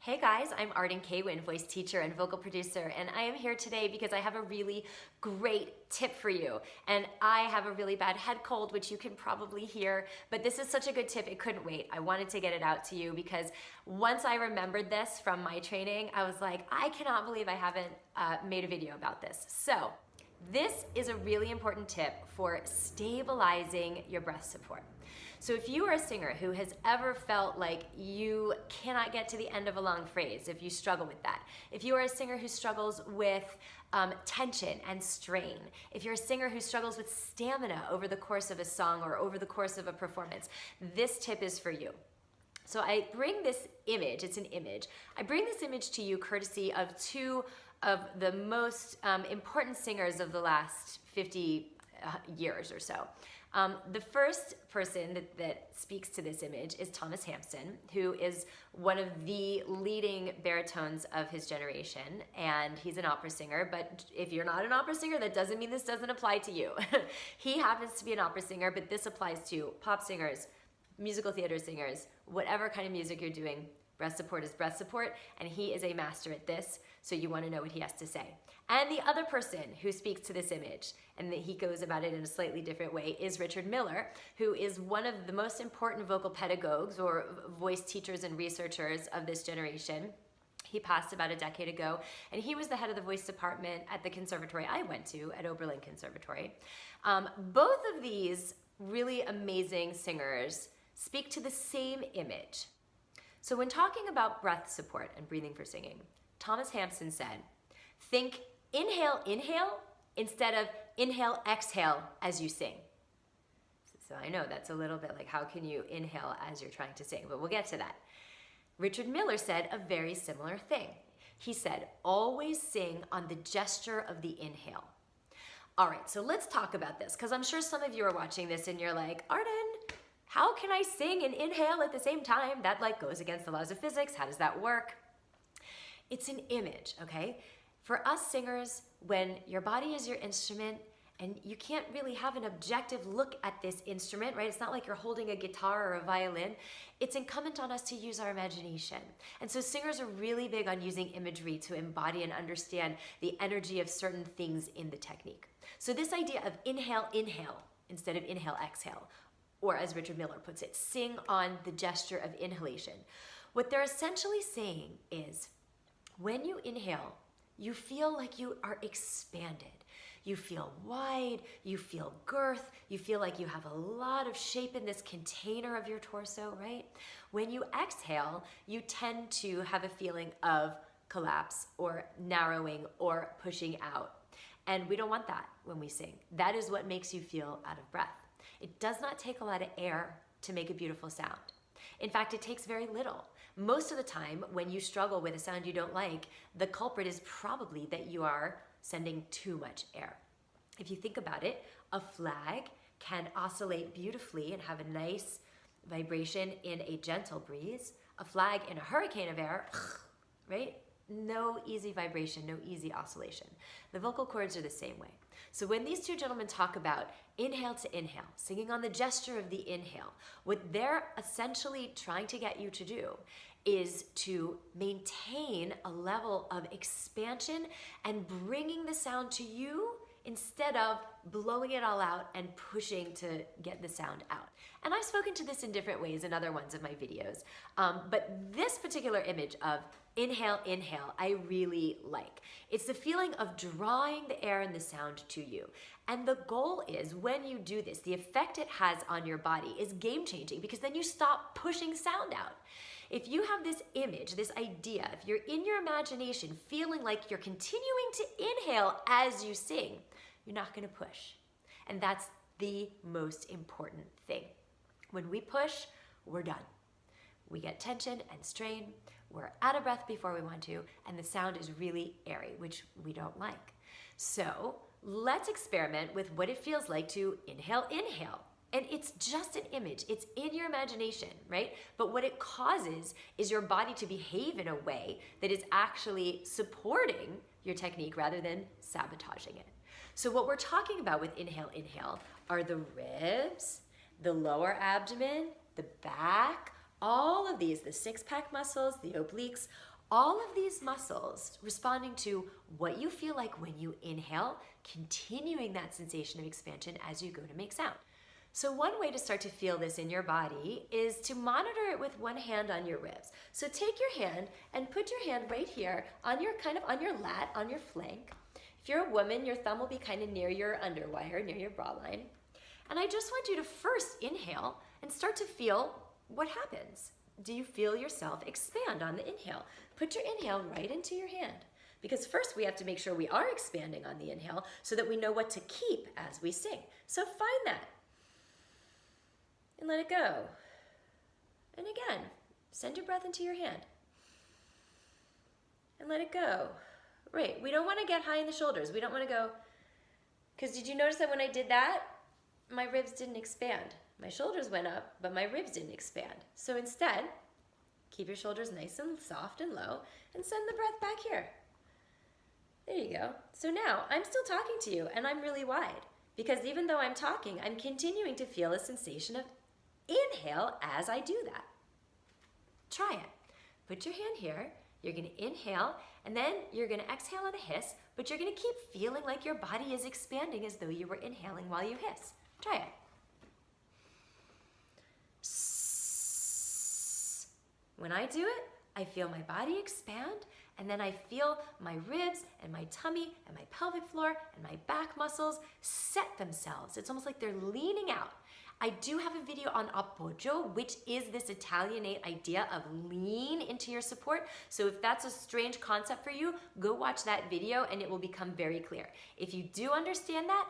Hey guys, I'm Arden Kaywin, voice teacher and vocal producer, and I am here today because I have a really great tip for you. And I have a really bad head cold, which you can probably hear, but this is such a good tip, it couldn't wait. I wanted to get it out to you because once I remembered this from my training, I was like, I cannot believe I haven't made a video about this. So this is a really important tip for stabilizing your breath support. So if you are a singer who has ever felt like you cannot get to the end of a long phrase, if you struggle with that, if you are a singer who struggles with tension and strain, if you're a singer who struggles with stamina over the course of a song or over the course of a performance, this tip is for you. So I bring this image, it's an image, I bring this image to you courtesy of two of the most important singers of the last 50 years or so. The first person that speaks to this image is Thomas Hampson, who is one of the leading baritones of his generation, and he's an opera singer, but if you're not an opera singer, that doesn't mean this doesn't apply to you. He happens to be an opera singer, but this applies to pop singers, musical theater singers, whatever kind of music you're doing. Breath support is breath support, and he is a master at this, so you want to know what he has to say. And the other person who speaks to this image, and that he goes about it in a slightly different way, is Richard Miller, who is one of the most important vocal pedagogues or voice teachers and researchers of this generation. He passed about a decade ago, and he was the head of the voice department at the conservatory I went to, at Oberlin Conservatory. Both of these really amazing singers speak to the same image. So when talking about breath support and breathing for singing, Thomas Hampson said, think inhale, inhale, instead of inhale, exhale as you sing. So I know that's a little bit like, how can you inhale as you're trying to sing? But we'll get to that. Richard Miller said a very similar thing. He said, always sing on the gesture of the inhale. All right, so let's talk about this, because I'm sure some of you are watching this and you're like, Arden, how can I sing and inhale at the same time? That goes against the laws of physics. How does that work? It's an image, okay? For us singers, when your body is your instrument and you can't really have an objective look at this instrument, right? It's not like you're holding a guitar or a violin. It's incumbent on us to use our imagination. And so singers are really big on using imagery to embody and understand the energy of certain things in the technique. So this idea of inhale, inhale, instead of inhale, exhale, or as Richard Miller puts it, sing on the gesture of inhalation. What they're essentially saying is, when you inhale, you feel like you are expanded. You feel wide, you feel girth, you feel like you have a lot of shape in this container of your torso, right? When you exhale, you tend to have a feeling of collapse or narrowing or pushing out. And we don't want that when we sing. That is what makes you feel out of breath. It does not take a lot of air to make a beautiful sound. In fact, it takes very little. Most of the time, when you struggle with a sound you don't like, the culprit is probably that you are sending too much air. If you think about it, a flag can oscillate beautifully and have a nice vibration in a gentle breeze. A flag in a hurricane of air, right? No easy vibration, no easy oscillation. The vocal cords are the same way. So when these two gentlemen talk about inhale to inhale, singing on the gesture of the inhale, what they're essentially trying to get you to do is to maintain a level of expansion and bringing the sound to you instead of blowing it all out and pushing to get the sound out. And I've spoken to this in different ways in other ones of my videos, but this particular image of inhale, inhale, I really like. It's the feeling of drawing the air and the sound to you. And the goal is, when you do this, the effect it has on your body is game-changing, because then you stop pushing sound out. If you have this image, this idea, if you're in your imagination feeling like you're continuing to inhale as you sing, you're not going to push. And that's the most important thing. When we push, we're done. We get tension and strain, we're out of breath before we want to, and the sound is really airy, which we don't like. So let's experiment with what it feels like to inhale, inhale. And it's just an image, it's in your imagination, right? But what it causes is your body to behave in a way that is actually supporting your technique rather than sabotaging it. So what we're talking about with inhale, inhale are the ribs, the lower abdomen, the back, all of these, the six-pack muscles, the obliques, All of these muscles responding to what you feel like when you inhale, continuing that sensation of expansion as you go to make sound. So one way to start to feel this in your body is to monitor it with one hand on your ribs. So take your hand and put your hand right here on your on your lat, on your flank. If you're a woman, your thumb will be kind of near your underwire, near your bra line. And I just want you to first inhale and start to feel what happens. Do you feel yourself expand on the inhale? Put your inhale right into your hand. Because first we have to make sure we are expanding on the inhale so that we know what to keep as we sing. So find that. And let it go. And again, send your breath into your hand. And let it go. Right, we don't want to get high in the shoulders. We don't want to go, because did you notice that when I did that, my ribs didn't expand? My shoulders went up, but my ribs didn't expand. So instead, keep your shoulders nice and soft and low, and send the breath back here. There you go. So now, I'm still talking to you, and I'm really wide, because even though I'm talking, I'm continuing to feel a sensation of inhale as I do that. Try it. Put your hand here. You're going to inhale, and then you're going to exhale on a hiss, but you're going to keep feeling like your body is expanding as though you were inhaling while you hiss. Try it. When I do it, I feel my body expand, and then I feel my ribs and my tummy and my pelvic floor and my back muscles set themselves. It's almost like they're leaning out. I do have a video on appoggio, which is this Italianate idea of lean into your support. So if that's a strange concept for you, go watch that video and it will become very clear. If you do understand that,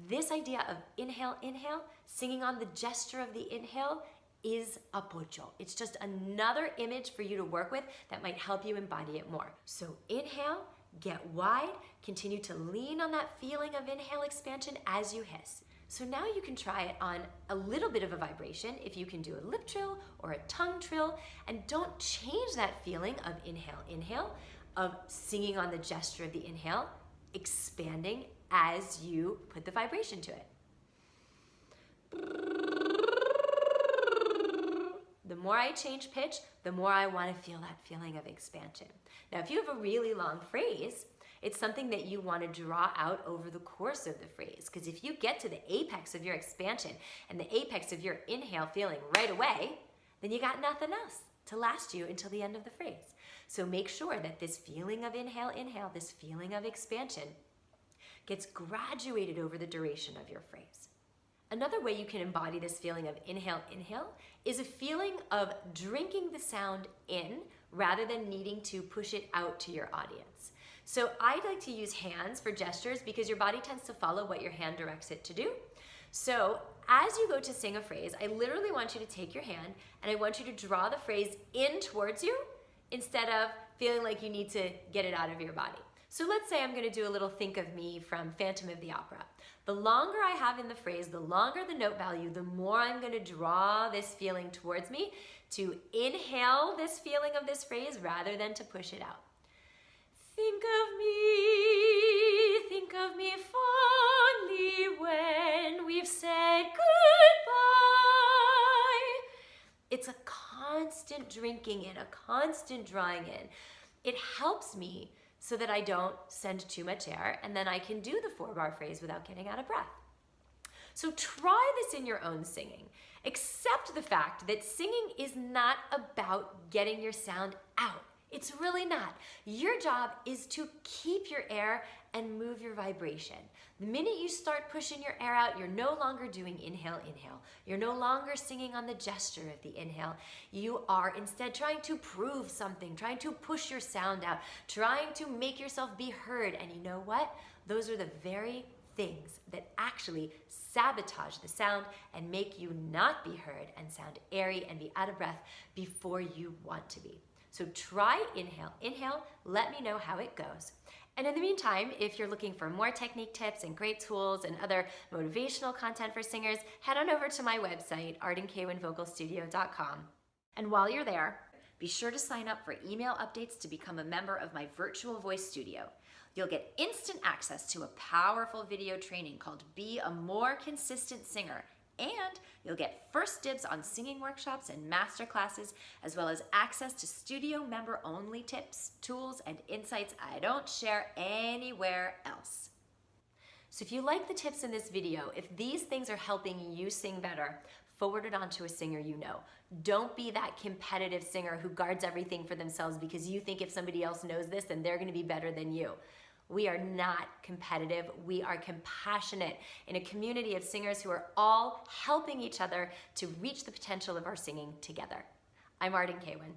this idea of inhale, inhale, singing on the gesture of the inhale is appoggio. It's just another image for you to work with that might help you embody it more. So inhale, get wide, continue to lean on that feeling of inhale expansion as you hiss. So now you can try it on a little bit of a vibration, if you can do a lip trill or a tongue trill, and don't change that feeling of inhale, inhale, of singing on the gesture of the inhale, expanding as you put the vibration to it. The more I change pitch, the more I want to feel that feeling of expansion. Now, if you have a really long phrase, it's something that you want to draw out over the course of the phrase. Because if you get to the apex of your expansion and the apex of your inhale feeling right away, then you got nothing else to last you until the end of the phrase. So make sure that this feeling of inhale, inhale, this feeling of expansion gets graduated over the duration of your phrase. Another way you can embody this feeling of inhale, inhale is a feeling of drinking the sound in rather than needing to push it out to your audience. So I like to use hands for gestures because your body tends to follow what your hand directs it to do. So as you go to sing a phrase, I literally want you to take your hand and I want you to draw the phrase in towards you instead of feeling like you need to get it out of your body. So let's say I'm going to do a little Think of Me from Phantom of the Opera. The longer I have in the phrase, the longer the note value, the more I'm going to draw this feeling towards me to inhale this feeling of this phrase rather than to push it out. Think of me fondly when we've said goodbye. It's a constant drinking in, a constant drawing in. It helps me so that I don't send too much air and then I can do the 4-bar phrase without getting out of breath. So try this in your own singing. Accept the fact that singing is not about getting your sound out. It's really not. Your job is to keep your air and move your vibration. The minute you start pushing your air out, you're no longer doing inhale, inhale. You're no longer singing on the gesture of the inhale. You are instead trying to prove something, trying to push your sound out, trying to make yourself be heard. And you know what? Those are the very things that actually sabotage the sound and make you not be heard and sound airy and be out of breath before you want to be. So try inhale, inhale, let me know how it goes. And in the meantime, if you're looking for more technique tips and great tools and other motivational content for singers, head on over to my website, ardenkaywinvocalstudio.com. And while you're there, be sure to sign up for email updates to become a member of my virtual voice studio. You'll get instant access to a powerful video training called Be a More Consistent Singer And you'll get first dibs on singing workshops and masterclasses, as well as access to studio member only tips, tools, and insights I don't share anywhere else. So if you like the tips in this video, if these things are helping you sing better, forward it on to a singer you know. Don't be that competitive singer who guards everything for themselves because you think if somebody else knows this, then they're gonna be better than you. We are not competitive, we are compassionate in a community of singers who are all helping each other to reach the potential of our singing together. I'm Arden Kaywin.